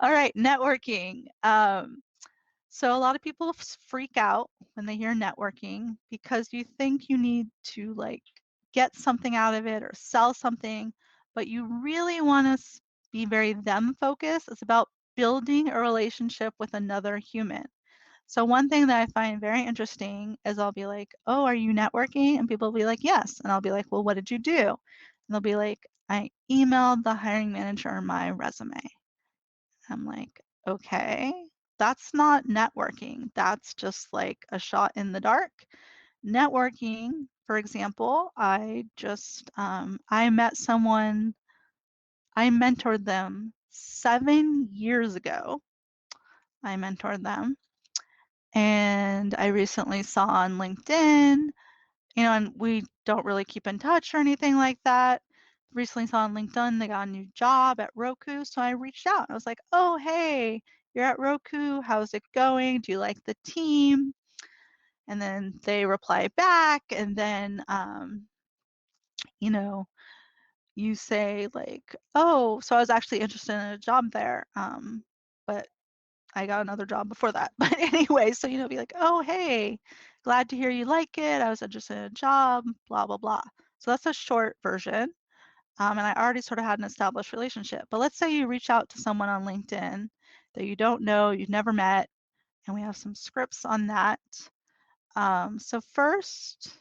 All right, networking. So a lot of people freak out when they hear networking because you think you need to like get something out of it or sell something, but you really want to be very them focused. It's about building a relationship with another human. So one thing that I find very interesting is I'll be like, "Oh, are you networking?" And people will be like, "Yes." And I'll be like, "Well, what did you do?" And they'll be like, "I emailed the hiring manager my resume." I'm like, "Okay, that's not networking. That's just like a shot in the dark." Networking, for example, I met someone, I mentored them 7 years ago. I mentored them, and I recently saw on LinkedIn, and we don't really keep in touch or anything like that. Recently saw on LinkedIn they got a new job at Roku, so I reached out. I was like, "Oh, hey, you're at Roku. How's it going? Do you like the team?" And then they reply back, and then you know, you say like, "Oh, so I was actually interested in a job there, but I got another job before that." But anyway, so be like, "Oh, hey, glad to hear you like it. I was interested in a job, blah blah blah." So that's a short version. And I already sort of had an established relationship. But let's say you reach out to someone on LinkedIn that you don't know, you've never met, and we have some scripts on that. So first,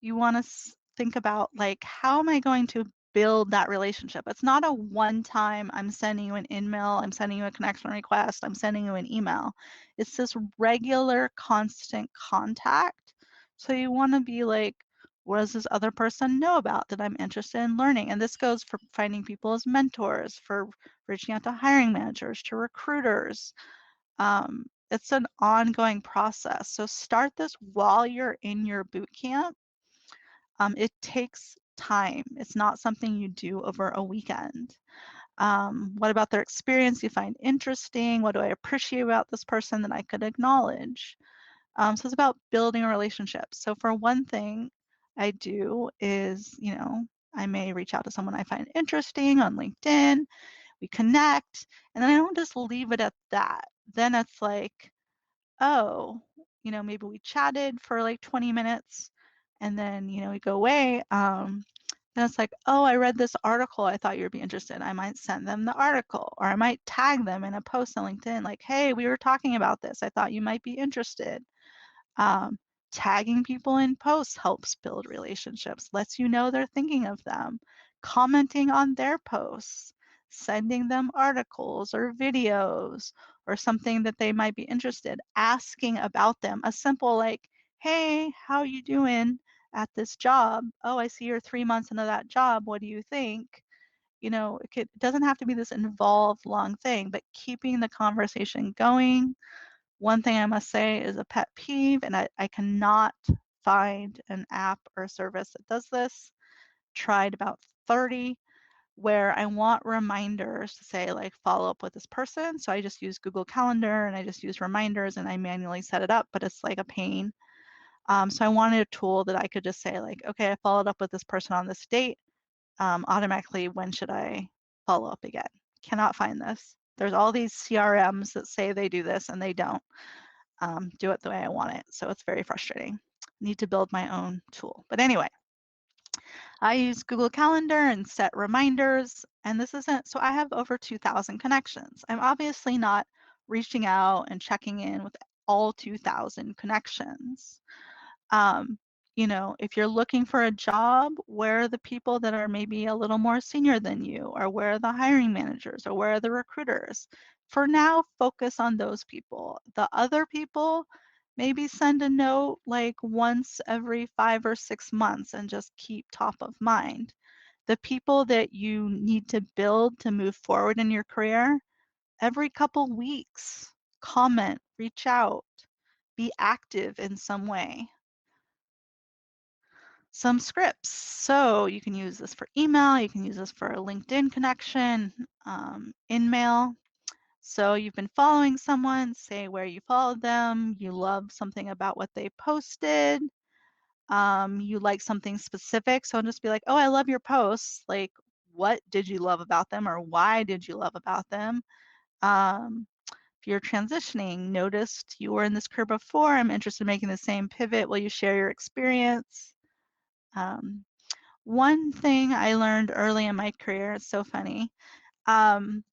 you want to think about like, how am I going to build that relationship? It's not a one-time, I'm sending you an email, I'm sending you a connection request, I'm sending you an email. It's this regular, constant contact. So you want to be like, what does this other person know about that I'm interested in learning? And this goes for finding people as mentors, for reaching out to hiring managers, to recruiters. It's an ongoing process. So start this while you're in your boot camp. It takes time. It's not something you do over a weekend. What about their experience you find interesting? What do I appreciate about this person that I could acknowledge? So it's about building a relationship. So for one thing I do is, I may reach out to someone I find interesting on LinkedIn, we connect, and then I don't just leave it at that. Then it's like, oh, maybe we chatted for like 20 minutes and then, we go away. Then it's like, oh, I read this article. I thought you'd be interested. I might send them the article, or I might tag them in a post on LinkedIn like, hey, we were talking about this. I thought you might be interested. Um, Tagging people in posts helps build relationships, lets you know they're thinking of them. Commenting on their posts, sending them articles or videos or something that they might be interested, asking about them. A simple like, hey, how you doing at this job? Oh, I see you're 3 months into that job. What do you think? It doesn't have to be this involved long thing, but keeping the conversation going. One thing I must say is a pet peeve, and I cannot find an app or service that does this. Tried about 30 where I want reminders to say like follow up with this person. So I just use Google Calendar and I just use reminders and I manually set it up, but it's like a pain. So I wanted a tool that I could just say like, okay, I followed up with this person on this date. Automatically, when should I follow up again? Cannot find this. There's all these CRMs that say they do this and they don't do it the way I want it. So it's very frustrating. Need to build my own tool. But anyway, I use Google Calendar and set reminders. And this isn't, so I have over 2,000 connections. I'm obviously not reaching out and checking in with all 2,000 connections. Um, if you're looking for a job, where are the people that are maybe a little more senior than you, or where are the hiring managers, or where are the recruiters? For now, focus on those people. The other people, maybe send a note like once every 5 or 6 months and just keep top of mind. The people that you need to build to move forward in your career, every couple weeks, comment, reach out, be active in some way. Some scripts. So you can use this for email, you can use this for a LinkedIn connection, InMail. So you've been following someone, say where you followed them, you love something about what they posted, you like something specific. So just be like, oh, I love your posts. Like, what did you love about them, or why did you love about them? If you're transitioning, noticed you were in this career before, I'm interested in making the same pivot. Will you share your experience? Um, One thing I learned early in my career, it's so funny, um,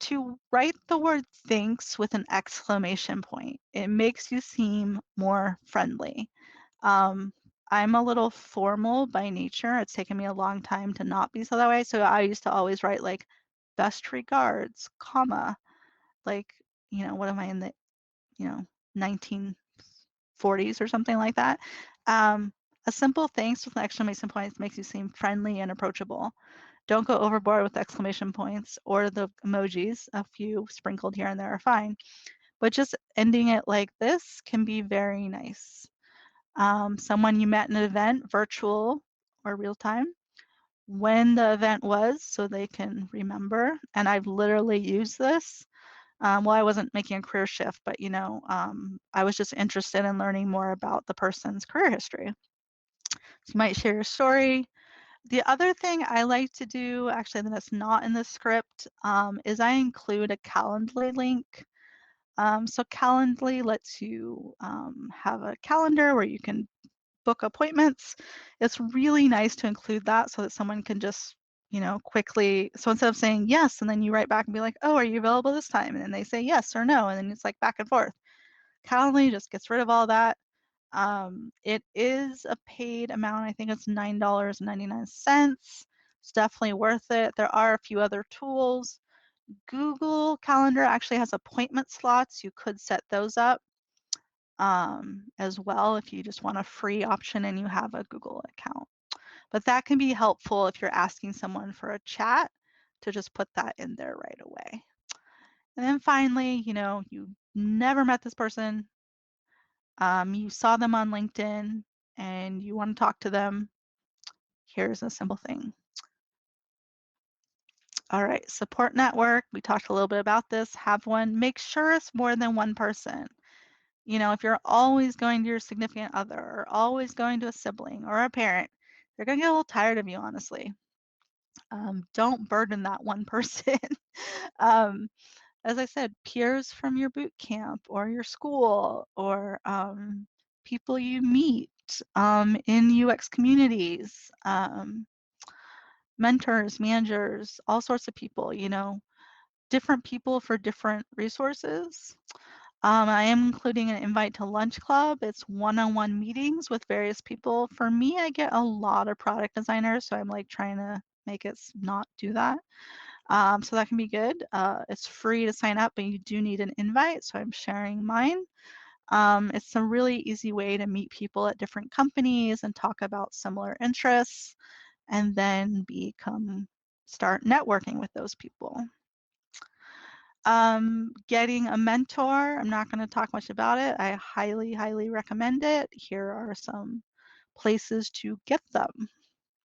to write the word thanks with an exclamation point. It makes you seem more friendly. Um, I'm a little formal by nature. It's taken me a long time to not be so that way. So I used to always write like best regards, comma, like, what am I in the, you know, 1940s or something like that. Um, a simple thanks with an exclamation point makes you seem friendly and approachable. Don't go overboard with exclamation points or the emojis. A few sprinkled here and there are fine. But just ending it like this can be very nice. Someone you met in an event, virtual or real time, when the event was so they can remember. And I've literally used this. Well, I wasn't making a career shift, but I was just interested in learning more about the person's career history. So you might share your story. The other thing I like to do, actually, that's not in the script, is I include a Calendly link. So Calendly lets you have a calendar where you can book appointments. It's really nice to include that so that someone can just, quickly, so instead of saying yes, and then you write back and be like, oh, are you available this time? And then they say yes or no, and then it's like back and forth. Calendly just gets rid of all that. It is a paid amount. I think it's $9.99. It's definitely worth it. There are a few other tools. Google Calendar actually has appointment slots. You could set those up as well if you just want a free option and you have a Google account. But that can be helpful if you're asking someone for a chat to just put that in there right away. And then finally, you never met this person, you saw them on LinkedIn and you want to talk to them. Here's a simple thing. All right, support network. We talked a little bit about this. Have one. Make sure it's more than one person. If you're always going to your significant other or always going to a sibling or a parent, they're going to get a little tired of you, honestly. Don't burden that one person. um, as I said, peers from your boot camp or your school or people you meet in UX communities, mentors, managers, all sorts of people, different people for different resources. I am including an invite to lunch club. It's one-on-one meetings with various people. For me, I get a lot of product designers, so I'm like trying to make it not do that. So that can be good. It's free to sign up, but you do need an invite, so I'm sharing mine. It's a really easy way to meet people at different companies and talk about similar interests, and then start networking with those people. Getting a mentor, I'm not going to talk much about it. I highly, highly recommend it. Here are some places to get them.